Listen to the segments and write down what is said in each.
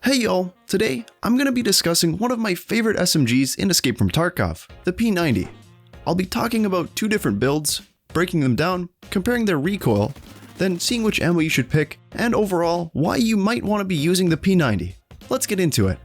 Hey y'all, today I'm going to be discussing one of my favorite SMGs in Escape from Tarkov, the P90. I'll be talking about two different builds, breaking them down, comparing their recoil, then seeing which ammo you should pick, and overall why you might want to be using the P90. Let's get into it.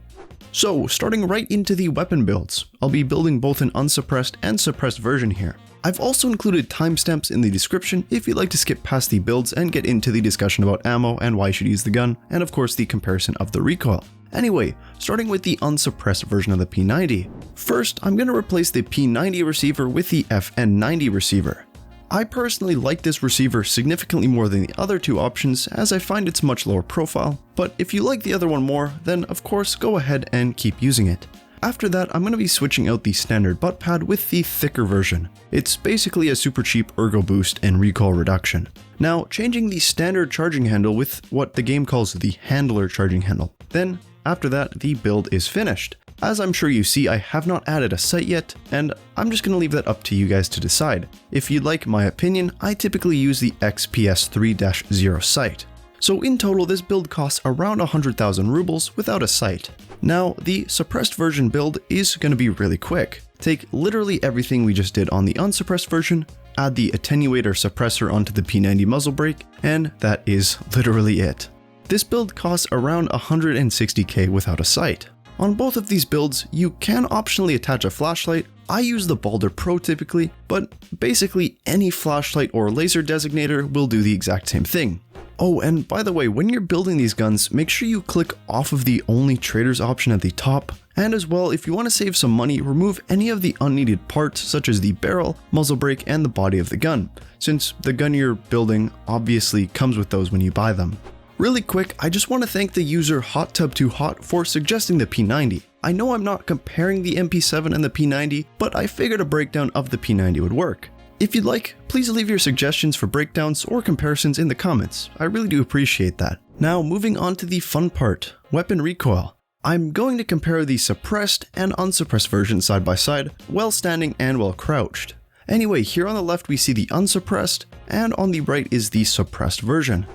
So, starting right into the weapon builds, I'll be building both an unsuppressed and suppressed version here. I've also included timestamps in the description if you'd like to skip past the builds and get into the discussion about ammo and why you should use the gun, and of course the comparison of the recoil. Anyway, starting with the unsuppressed version of the P90. First, I'm going to replace the P90 receiver with the FN90 receiver. I personally like this receiver significantly more than the other two options as I find it's much lower profile, but if you like the other one more, then of course go ahead and keep using it. After that, I'm going to be switching out the standard butt pad with the thicker version. It's basically a super cheap ergo boost and recoil reduction. Now, changing the standard charging handle with what the game calls the handler charging handle. Then, after that, the build is finished. As I'm sure you see, I have not added a sight yet, and I'm just going to leave that up to you guys to decide. If you'd like my opinion, I typically use the XPS3-0 sight. So in total, this build costs around 100,000 rubles without a sight. Now, the suppressed version build is going to be really quick. Take literally everything we just did on the unsuppressed version, add the attenuator suppressor onto the P90 muzzle brake, and that is literally it. This build costs around 160k without a sight. On both of these builds, you can optionally attach a flashlight. I use the Balder Pro typically, but basically any flashlight or laser designator will do the exact same thing. Oh, and by the way, when you're building these guns, make sure you click off of the only traders option at the top. And as well, if you want to save some money, remove any of the unneeded parts such as the barrel, muzzle brake, and the body of the gun, since the gun you're building obviously comes with those when you buy them. Really quick, I just want to thank the user HotTub2Hot for suggesting the P90. I know I'm not comparing the MP7 and the P90, but I figured a breakdown of the P90 would work. If you'd like, please leave your suggestions for breakdowns or comparisons in the comments. I really do appreciate that. Now moving on to the fun part, weapon recoil. I'm going to compare the suppressed and unsuppressed versions side by side, while standing and while crouched. Anyway, here on the left we see the unsuppressed, and on the right is the suppressed version.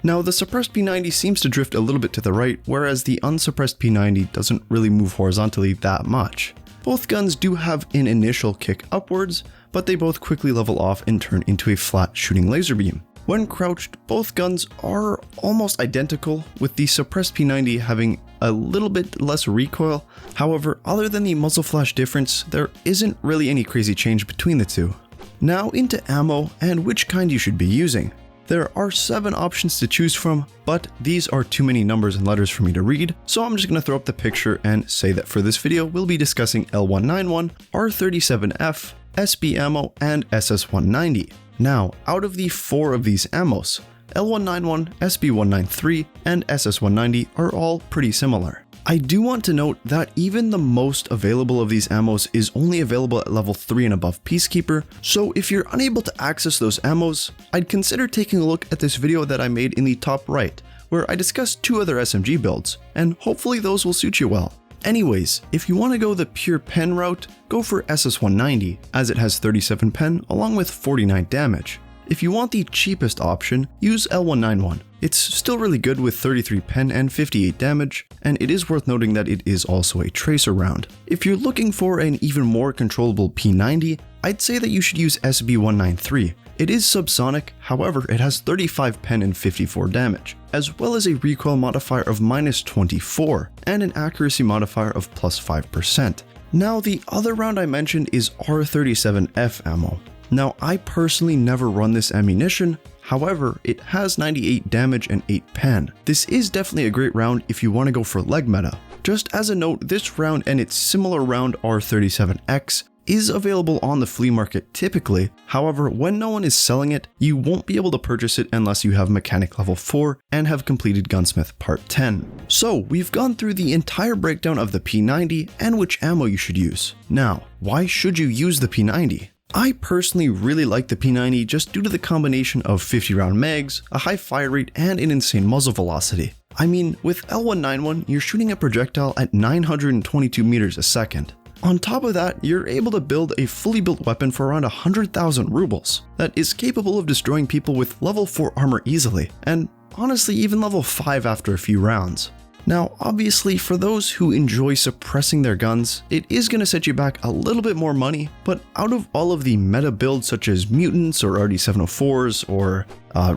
Now, the suppressed P90 seems to drift a little bit to the right, whereas the unsuppressed P90 doesn't really move horizontally that much. Both guns do have an initial kick upwards, but they both quickly level off and turn into a flat shooting laser beam. When crouched, both guns are almost identical, with the suppressed P90 having a little bit less recoil. However, other than the muzzle flash difference, there isn't really any crazy change between the two. Now into ammo and which kind you should be using. There are 7 options to choose from, but these are too many numbers and letters for me to read, so I'm just going to throw up the picture and say that for this video we'll be discussing L191, R37F, SB ammo, and SS190. Now, out of the 4 of these ammos, L191, SB193, and SS190 are all pretty similar. I do want to note that even the most available of these ammos is only available at level 3 and above Peacekeeper, so if you're unable to access those ammos, I'd consider taking a look at this video that I made in the top right, where I discussed 2 other SMG builds, and hopefully those will suit you well. Anyways, if you want to go the pure pen route, go for SS190, as it has 37 pen along with 49 damage. If you want the cheapest option, use L191. It's still really good with 33 pen and 58 damage, and it is worth noting that it is also a tracer round. If you're looking for an even more controllable P90, I'd say that you should use SB193. It is subsonic, however it has 35 pen and 54 damage, as well as a recoil modifier of -24 and an accuracy modifier of +5%. Now the other round I mentioned is R37F ammo. Now, I personally never run this ammunition, however, it has 98 damage and 8 pen. This is definitely a great round if you want to go for leg meta. Just as a note, this round and its similar round R37X is available on the flea market typically, however, when no one is selling it, you won't be able to purchase it unless you have mechanic level 4 and have completed Gunsmith Part 10. So, we've gone through the entire breakdown of the P90 and which ammo you should use. Now, why should you use the P90? I personally really like the P90 just due to the combination of 50 round mags, a high fire rate, and an insane muzzle velocity. I mean, with L191, you're shooting a projectile at 922 meters a second. On top of that, you're able to build a fully built weapon for around 100,000 rubles that is capable of destroying people with level 4 armor easily, and honestly even level 5 after a few rounds. Now, obviously, for those who enjoy suppressing their guns, it is going to set you back a little bit more money, but out of all of the meta builds such as Mutants or RD704s or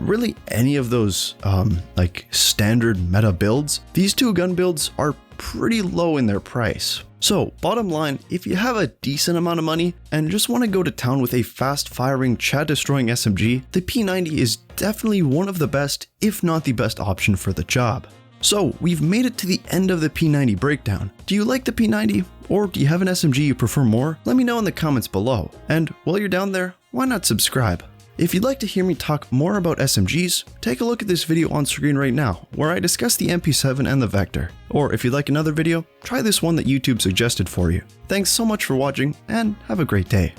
really any of those like standard meta builds, these two gun builds are pretty low in their price. So, bottom line, if you have a decent amount of money and just want to go to town with a fast-firing, chat-destroying SMG, the P90 is definitely one of the best, if not the best option for the job. So, we've made it to the end of the P90 breakdown. Do you like the P90? Or do you have an SMG you prefer more? Let me know in the comments below. And while you're down there, why not subscribe? If you'd like to hear me talk more about SMGs, take a look at this video on screen right now, where I discuss the MP7 and the Vector. Or if you'd like another video, try this one that YouTube suggested for you. Thanks so much for watching, and have a great day.